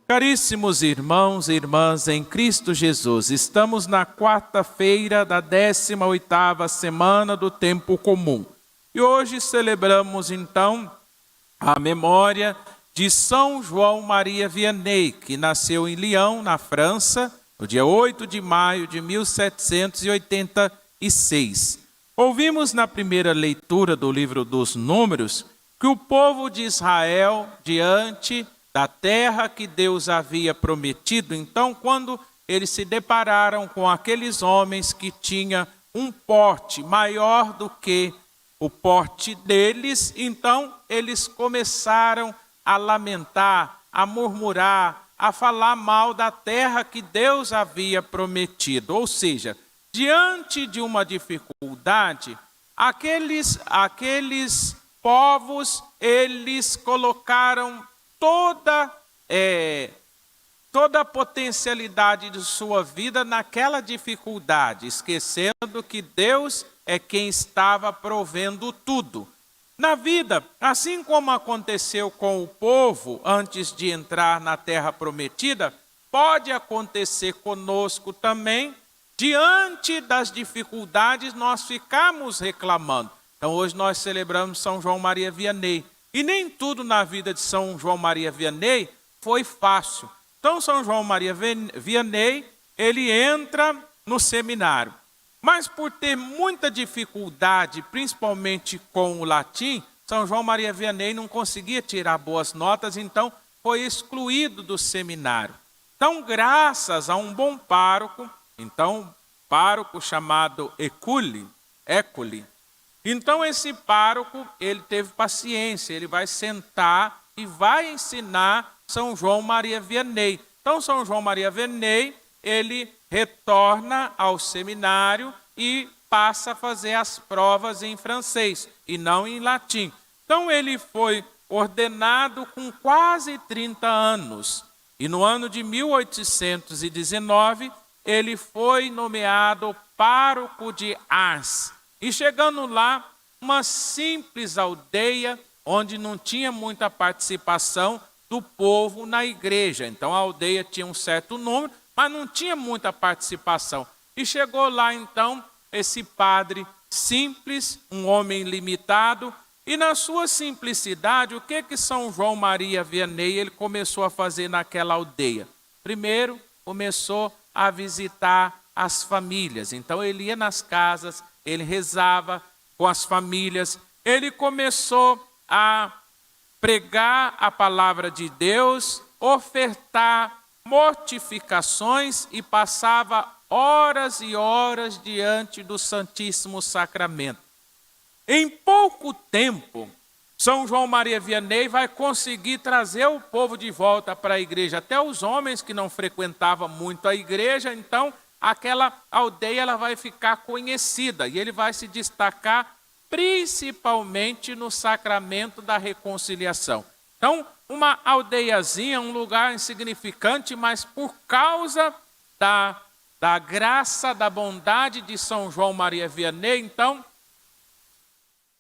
Caríssimos irmãos e irmãs em Cristo Jesus, estamos na quarta-feira da 18ª semana do Tempo Comum. E hoje celebramos então a memória de São João Maria Vianney, que nasceu em Lyon, na França, no dia 8 de maio de 1786. Ouvimos na primeira leitura do livro dos Números que o povo de Israel, diante da terra que Deus havia prometido, então quando eles se depararam com aqueles homens que tinham um porte maior do que o porte deles, então eles começaram a lamentar, a murmurar, a falar mal da terra que Deus havia prometido. Ou seja, diante de uma dificuldade, aqueles povos, eles colocaram toda a potencialidade de sua vida naquela dificuldade, esquecendo que Deus é quem estava provendo tudo. Na vida, assim como aconteceu com o povo antes de entrar na terra prometida, pode acontecer conosco também. Diante das dificuldades, nós ficamos reclamando. Então hoje nós celebramos São João Maria Vianney. E nem tudo na vida de São João Maria Vianney foi fácil. Então São João Maria Vianney, ele entra no seminário. Mas por ter muita dificuldade, principalmente com o latim, São João Maria Vianney não conseguia tirar boas notas, então foi excluído do seminário. Então, graças a um bom pároco, pároco chamado École, então esse pároco, ele teve paciência, ele vai sentar e vai ensinar São João Maria Vianney. Então São João Maria Vianney, ele retorna ao seminário e passa a fazer as provas em francês e não em latim. Então ele foi ordenado com quase 30 anos. E no ano de 1819, ele foi nomeado pároco de Ars. E chegando lá, uma simples aldeia, onde não tinha muita participação do povo na igreja. Então a aldeia tinha um certo número, mas não tinha muita participação. E chegou lá então esse padre simples, um homem limitado, e na sua simplicidade, o que São João Maria Vianney ele começou a fazer naquela aldeia? Primeiro, começou a visitar as famílias. Então ele ia nas casas, ele rezava com as famílias, ele começou a pregar a palavra de Deus, ofertar mortificações e passava horas e horas diante do Santíssimo Sacramento. Em pouco tempo, São João Maria Vianney vai conseguir trazer o povo de volta para a igreja, até os homens que não frequentavam muito a igreja, então aquela aldeia ela vai ficar conhecida e ele vai se destacar principalmente no sacramento da reconciliação. Então, uma aldeiazinha, um lugar insignificante, mas por causa da graça, da bondade de São João Maria Vianney, então,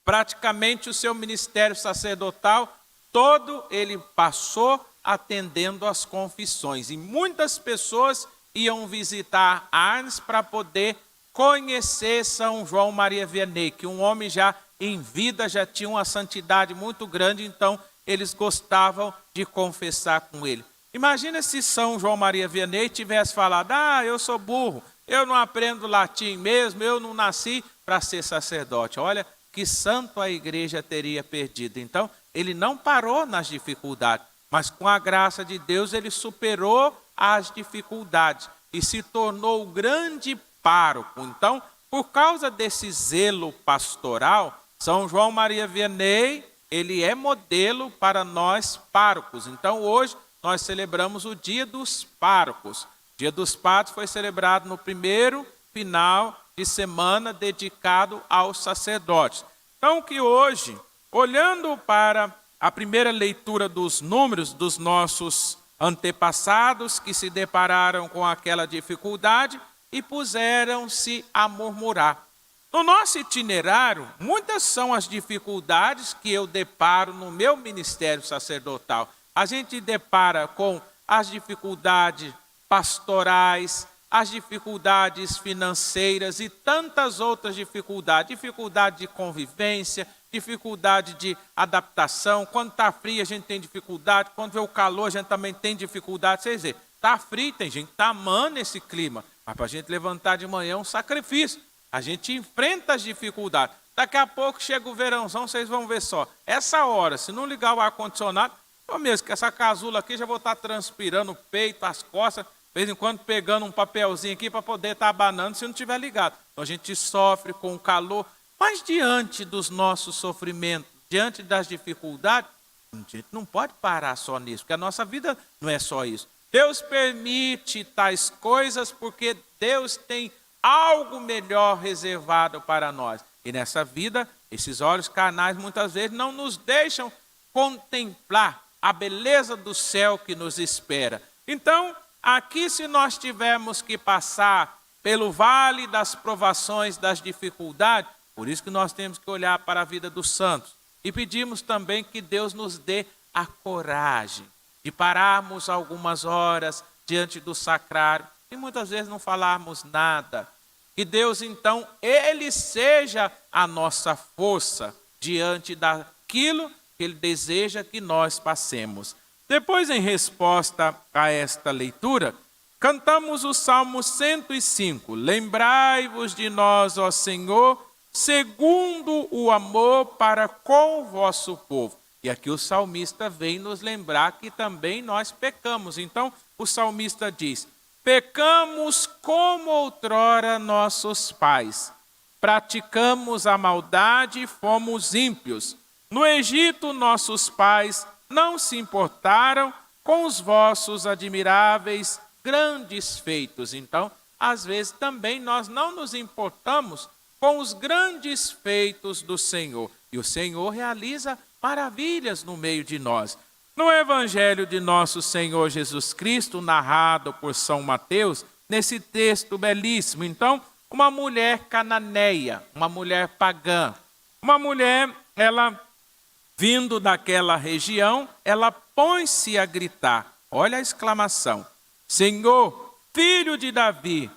praticamente o seu ministério sacerdotal, todo ele passou atendendo às confissões. E muitas pessoas iam visitar Ars para poder conhecer São João Maria Vianney, que um homem já em vida já tinha uma santidade muito grande, então eles gostavam de confessar com ele. Imagina se São João Maria Vianney tivesse falado, eu sou burro, eu não aprendo latim mesmo, eu não nasci para ser sacerdote. Olha que santo a igreja teria perdido. Então, ele não parou nas dificuldades, mas com a graça de Deus ele superou as dificuldades e se tornou o grande pároco. Então, por causa desse zelo pastoral, São João Maria Vianney, ele é modelo para nós párocos. Então, hoje nós celebramos o Dia dos Párocos. O Dia dos Párocos foi celebrado no primeiro final de semana dedicado aos sacerdotes. Então, que hoje, olhando para a primeira leitura dos números dos nossos antepassados que se depararam com aquela dificuldade e puseram-se a murmurar. No nosso itinerário, muitas são as dificuldades que eu deparo no meu ministério sacerdotal. A gente depara com as dificuldades pastorais, as dificuldades financeiras e tantas outras dificuldades. Dificuldade de convivência, dificuldade de adaptação. Quando está frio a gente tem dificuldade, quando vê o calor a gente também tem dificuldade. Vocês veem, está frio, tem gente que está amando esse clima, mas para a gente levantar de manhã é um sacrifício. A gente enfrenta as dificuldades. Daqui a pouco chega o verãozão, vocês vão ver só. Essa hora, se não ligar o ar-condicionado, eu mesmo, que essa casula aqui já vou estar transpirando o peito, as costas, de vez em quando pegando um papelzinho aqui para poder estar abanando se não tiver ligado. Então a gente sofre com o calor, mas diante dos nossos sofrimentos, diante das dificuldades, a gente não pode parar só nisso, porque a nossa vida não é só isso. Deus permite tais coisas porque Deus tem algo melhor reservado para nós. E nessa vida, esses olhos carnais muitas vezes não nos deixam contemplar a beleza do céu que nos espera. Então, aqui se nós tivermos que passar pelo vale das provações, das dificuldades, por isso que nós temos que olhar para a vida dos santos. E pedimos também que Deus nos dê a coragem de pararmos algumas horas diante do sacrário e muitas vezes não falarmos nada. Que Deus, então, Ele seja a nossa força diante daquilo que Ele deseja que nós passemos. Depois, em resposta a esta leitura, cantamos o Salmo 105. Lembrai-vos de nós, ó Senhor, segundo o amor para com o vosso povo. E aqui o salmista vem nos lembrar que também nós pecamos. Então, o salmista diz: pecamos como outrora nossos pais, praticamos a maldade e fomos ímpios. No Egito, nossos pais não se importaram com os vossos admiráveis grandes feitos. Então, às vezes também nós não nos importamos com os grandes feitos do Senhor. E o Senhor realiza maravilhas no meio de nós. No Evangelho de nosso Senhor Jesus Cristo, narrado por São Mateus, nesse texto belíssimo, então, uma mulher cananeia, uma mulher pagã, uma mulher, ela vindo daquela região, ela põe-se a gritar, olha a exclamação: Senhor, filho de Davi,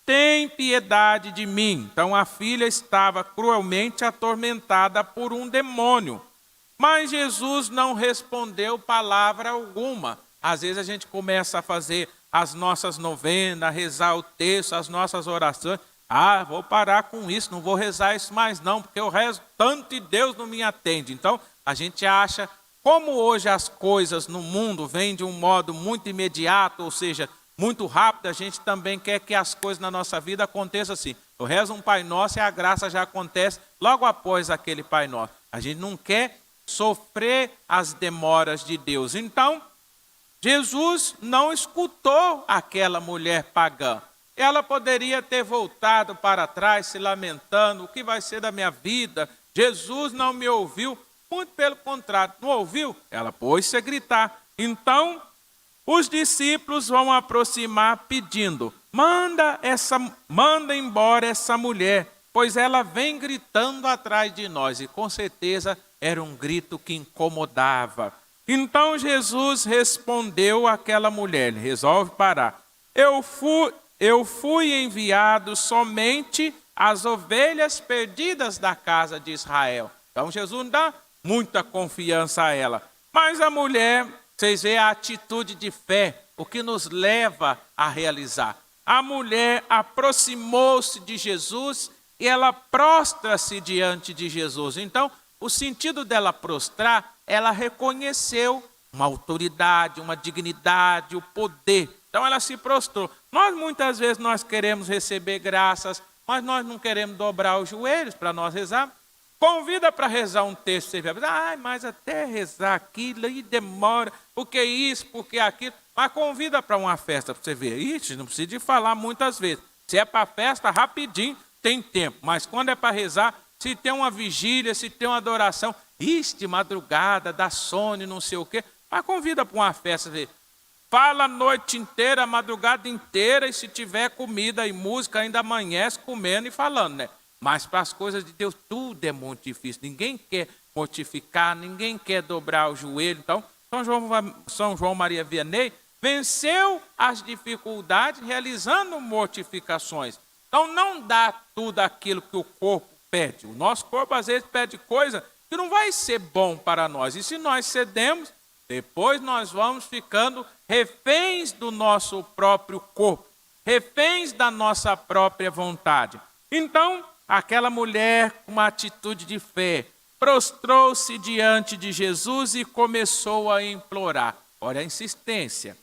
tem piedade de mim. Então a filha estava cruelmente atormentada por um demônio. Mas Jesus não respondeu palavra alguma. Às vezes a gente começa a fazer as nossas novenas, rezar o texto, as nossas orações. Ah, vou parar com isso, não vou rezar isso mais não, porque eu rezo tanto e Deus não me atende. Então a gente acha, como hoje as coisas no mundo vêm de um modo muito imediato, ou seja, muito rápido, a gente também quer que as coisas na nossa vida aconteçam assim. Eu rezo um Pai Nosso e a graça já acontece logo após aquele Pai Nosso. A gente não quer sofrer as demoras de Deus. Então, Jesus não escutou aquela mulher pagã. Ela poderia ter voltado para trás se lamentando, o que vai ser da minha vida? Jesus não me ouviu. Muito pelo contrário, não ouviu? Ela pôs-se a gritar. Então, os discípulos vão aproximar pedindo: manda embora essa mulher, pois ela vem gritando atrás de nós. E com certeza era um grito que incomodava. Então Jesus respondeu àquela mulher, ele resolve parar. Eu fui enviado somente às ovelhas perdidas da casa de Israel. Então Jesus não dá muita confiança a ela. Mas a mulher, vocês veem a atitude de fé, o que nos leva a realizar. A mulher aproximou-se de Jesus e ela prostra-se diante de Jesus. Então, o sentido dela prostrar, ela reconheceu uma autoridade, uma dignidade, o poder. Então ela se prostrou. Muitas vezes nós queremos receber graças, mas nós não queremos dobrar os joelhos para nós rezar. Convida para rezar um texto, você vai dizer, mas até rezar aquilo aí demora, porque isso, porque aquilo. Mas convida para uma festa para você ver. Ixi, não precisa de falar muitas vezes. Se é para festa, rapidinho, tem tempo. Mas quando é para rezar, se tem uma vigília, se tem uma adoração, de madrugada, dá sono, não sei o quê, mas convida para uma festa, ver. Fala a noite inteira, a madrugada inteira, e se tiver comida e música, ainda amanhece comendo e falando, né? Mas para as coisas de Deus, tudo é muito difícil. Ninguém quer mortificar, ninguém quer dobrar o joelho. Então, São João Maria Vianney venceu as dificuldades realizando mortificações. Então não dá tudo aquilo que o corpo pede. O nosso corpo às vezes pede coisa que não vai ser bom para nós. E se nós cedemos, depois nós vamos ficando reféns do nosso próprio corpo, reféns da nossa própria vontade. Então, aquela mulher com uma atitude de fé, prostrou-se diante de Jesus e começou a implorar. Olha a insistência.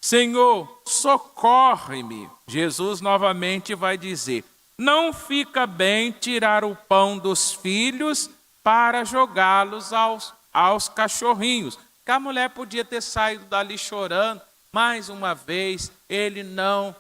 Senhor, socorre-me. Jesus novamente vai dizer, não fica bem tirar o pão dos filhos para jogá-los aos cachorrinhos. Que a mulher podia ter saído dali chorando. Mais uma vez, ele não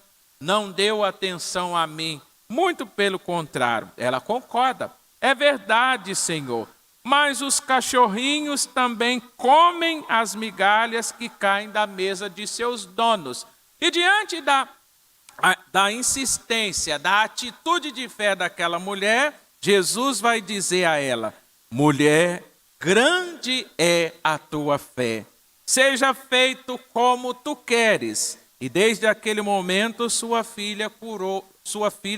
deu atenção a mim. Muito pelo contrário, ela concorda. É verdade, Senhor. Mas os cachorrinhos também comem as migalhas que caem da mesa de seus donos. E diante da insistência, da atitude de fé daquela mulher, Jesus vai dizer a ela, mulher, grande é a tua fé. Seja feito como tu queres. E desde aquele momento sua filha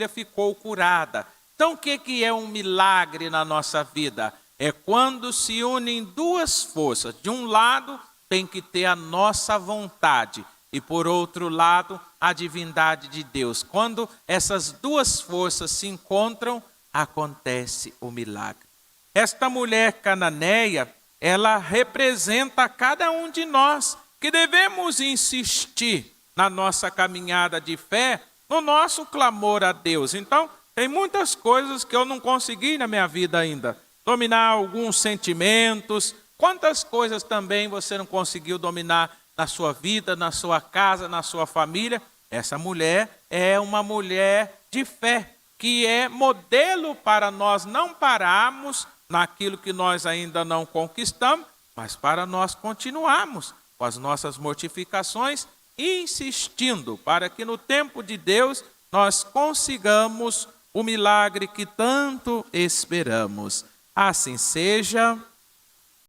ficou curada. Então o que é um milagre na nossa vida? É quando se unem duas forças. De um lado tem que ter a nossa vontade e por outro lado a divindade de Deus. Quando essas duas forças se encontram, acontece o milagre. Esta mulher cananeia, ela representa cada um de nós que devemos insistir na nossa caminhada de fé, no nosso clamor a Deus. Então, tem muitas coisas que eu não consegui na minha vida ainda. Dominar alguns sentimentos. Quantas coisas também você não conseguiu dominar na sua vida, na sua casa, na sua família? Essa mulher é uma mulher de fé, que é modelo para nós não pararmos naquilo que nós ainda não conquistamos, mas para nós continuarmos com as nossas mortificações, insistindo para que no tempo de Deus nós consigamos o milagre que tanto esperamos. Assim seja.